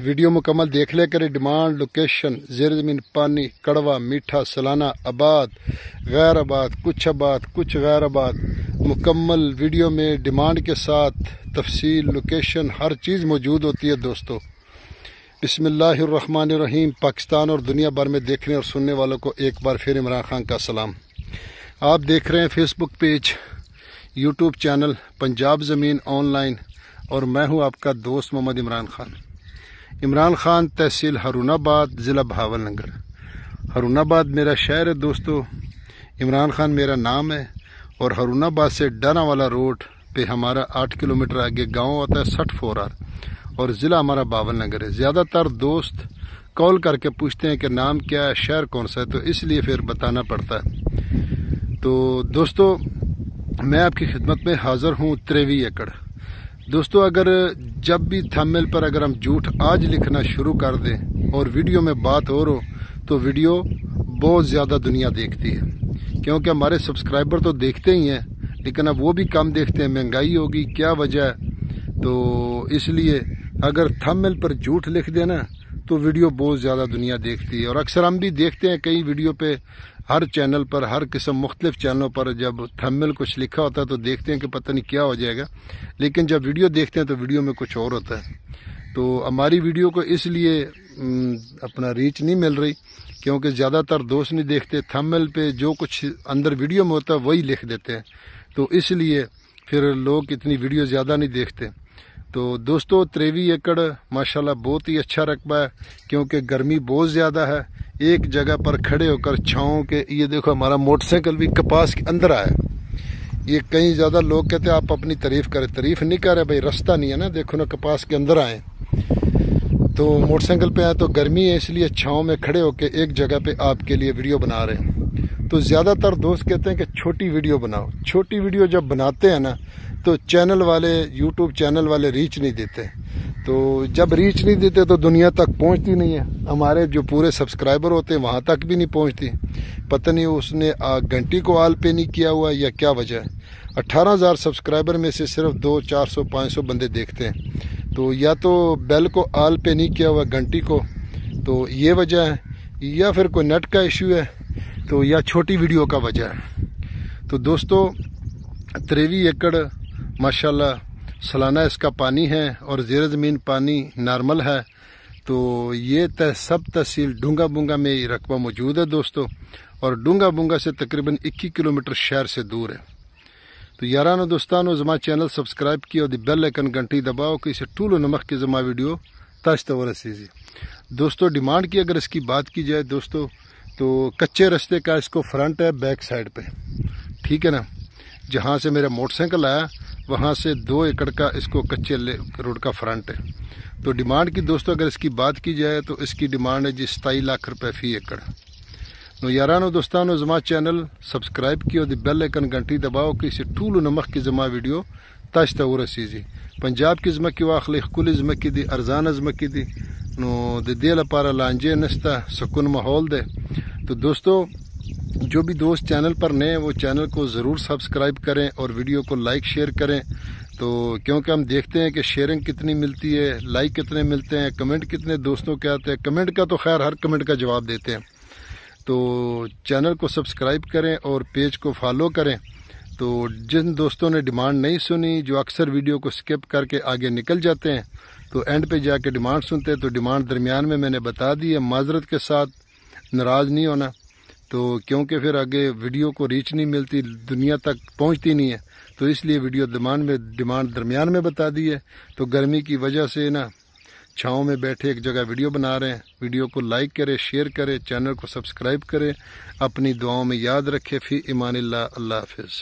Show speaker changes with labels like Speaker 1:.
Speaker 1: Video مکمل دیکھ لے کرے۔ ڈیمانڈ، لوکیشن، زیر زمین پانی، کڑوا، میٹھا، سلانہ، آباد، غیر آباد، کچھ غیر آباد، مکمل ویڈیو میں ڈیمانڈ کے ساتھ تفصیل، لوکیشن، ہر چیز موجود ہوتی ہے دوستو۔ بسم اللہ الرحمن الرحیم۔ پاکستان اور دنیا بھر میں دیکھنے اور سننے والوں کو ایک بار پھر عمران خان کا سلام۔ آپ دیکھ رہے ہیں فیس بک پیج، یوٹیوب چینل پنجاب زمین آن لائن، اور میں ہوں آپ کا دوست محمد عمران خان۔ عمران خان، تحصیل ہارون آباد، ضلع بہاول نگر۔ ہارون آباد میرا شہر ہے دوستو، عمران خان میرا نام ہے، اور ہارون آباد سے ڈانا والا روڈ پہ ہمارا 8 کلومیٹر آگے گاؤں ہوتا ہے 60 اور ضلع ہمارا بہاول نگر ہے۔ زیادہ تر دوست کال کر کے پوچھتے ہیں کہ نام کیا ہے، شہر کون سا ہے، تو اس لیے پھر بتانا پڑتا ہے۔ تو دوستو میں آپ کی خدمت میں حاضر ہوں 23 ایکڑ۔ دوستو اگر جب بھی تھمبنیل پر اگر ہم جھوٹ آج لکھنا شروع کر دیں اور ویڈیو میں بات اور ہو تو ویڈیو بہت زیادہ دنیا دیکھتی ہے، کیونکہ ہمارے سبسکرائبر تو دیکھتے ہی ہیں لیکن اب وہ بھی کم دیکھتے ہیں۔ مہنگائی ہوگی، کیا وجہ ہے، تو اس لیے اگر تھمبنیل پر جھوٹ لکھ دینا تو ویڈیو بہت زیادہ دنیا دیکھتی ہے۔ اور اکثر ہم بھی دیکھتے ہیں کئی ویڈیو پہ، ہر چینل پر، ہر قسم مختلف چینلوں پر جب تھمبنیل کچھ لکھا ہوتا ہے تو دیکھتے ہیں کہ پتہ نہیں کیا ہو جائے گا، لیکن جب ویڈیو دیکھتے ہیں تو ویڈیو میں کچھ اور ہوتا ہے۔ تو ہماری ویڈیو کو اس لیے اپنا ریچ نہیں مل رہی کیونکہ زیادہ تر دوست نہیں دیکھتے، تھمبنیل پہ جو کچھ اندر ویڈیو میں ہوتا ہے وہی لکھ دیتے ہیں، تو اس لیے پھر لوگ اتنی ویڈیو زیادہ نہیں دیکھتے۔ تو دوستو 23 ایکڑ ماشاءاللہ بہت ہی اچھا رقبہ ہے، کیونکہ گرمی بہت زیادہ ہے۔ ایک جگہ پر کھڑے ہو کر چھاؤں کے، یہ دیکھو ہمارا موٹر سائیکل بھی کپاس کے اندر آیا۔ یہ کئی زیادہ لوگ کہتے ہیں آپ اپنی تعریف کریں، تعریف نہیں کر رہے بھائی، رستہ نہیں ہے نا، دیکھو نا کپاس کے اندر آئے تو موٹر سائیکل پہ آئے تو گرمی ہے، اس لیے چھاؤں میں کھڑے ہو کے ایک جگہ پہ آپ کے لیے ویڈیو بنا رہے ہیں۔ تو زیادہ تر دوست کہتے ہیں کہ چھوٹی ویڈیو بناؤ۔ چھوٹی ویڈیو جب بناتے ہیں نا تو چینل والے، یوٹیوب چینل والے ریچ نہیں دیتے، تو جب ریچ نہیں دیتے تو دنیا تک پہنچتی نہیں ہے، ہمارے جو پورے سبسکرائبر ہوتے ہیں وہاں تک بھی نہیں پہنچتی۔ پتہ نہیں اس نے گھنٹی کو آل پہ نہیں کیا ہوا یا کیا وجہ ہے۔ 18,000 سبسکرائبر میں سے صرف 200، 400، 500 بندے دیکھتے ہیں، تو یا تو بیل کو آل پہ نہیں کیا ہوا گھنٹی کو، تو یہ وجہ ہے، یا پھر کوئی نیٹ کا ایشو ہے، تو یا چھوٹی ویڈیو کا وجہ ہے۔ تو دوستو 23 ایکڑ ماشاءاللہ سالانہ اس کا پانی ہے اور زیر زمین پانی نارمل ہے۔ تو یہ سب تحصیل ڈونگا بونگا میں یہ رقبہ موجود ہے دوستو، اور ڈونگا بونگا سے تقریباً 21 کلومیٹر شہر سے دور ہے۔ تو یارانو دوستانو زما چینل سبسکرائب کیا اور دی بیل آئکن گھنٹی دباؤ کہ اسے ٹولو نمک کے زما ویڈیو تاشتا ہو رسیزی۔ دوستو ڈیمانڈ کی اگر اس کی بات کی جائے دوستو تو کچے رستے کا اس کو فرنٹ ہے بیک سائڈ پہ، ٹھیک ہے نا، جہاں سے میرا موٹر سائیکل آیا وہاں سے 2 ایکڑ کا اس کو کچے روڈ کا فرنٹ ہے۔ تو ڈیمانڈ کی دوستو اگر اس کی بات کی جائے تو اس کی ڈیمانڈ ہے 27 لاکھ روپے فی ایکڑ۔ نو یارانو دوستانو زما چینل سبسکرائب کیو دی بیل آئکن گھنٹی دباؤ کہ اسے ٹولو نمک کی زما ویڈیو تاشتا ہو رسیزی۔ پنجاب کی زمکی واخلی، خکولی زمکی دی، ارزان زمکی دی، نو دی دیل پارا لانجے نستا، سکون ماحول دے۔ تو دوستو جو بھی دوست چینل پر نئے ہیں وہ چینل کو ضرور سبسکرائب کریں اور ویڈیو کو لائک شیئر کریں، تو کیونکہ ہم دیکھتے ہیں کہ شیئرنگ کتنی ملتی ہے، لائک کتنے ملتے ہیں، کمنٹ کتنے دوستوں کے آتے ہیں۔ کمنٹ کا تو خیر ہر کمنٹ کا جواب دیتے ہیں، تو چینل کو سبسکرائب کریں اور پیج کو فالو کریں۔ تو جن دوستوں نے ڈیمانڈ نہیں سنی، جو اکثر ویڈیو کو سکپ کر کے آگے نکل جاتے ہیں، تو اینڈ پہ جا کے ڈیمانڈ سنتے ہیں، تو ڈیمانڈ درمیان میں نے بتا دی ہے، معذرت کے ساتھ، ناراض نہیں ہونا، تو کیونکہ پھر آگے ویڈیو کو ریچ نہیں ملتی، دنیا تک پہنچتی نہیں ہے، تو اس لیے ویڈیو ڈیمانڈ درمیان میں بتا دی ہے۔ تو گرمی کی وجہ سے نا چھاؤں میں بیٹھے ایک جگہ ویڈیو بنا رہے ہیں۔ ویڈیو کو لائک کرے، شیئر کرے، چینل کو سبسکرائب کرے، اپنی دعاؤں میں یاد رکھے۔ فی امان اللہ، اللہ حافظ۔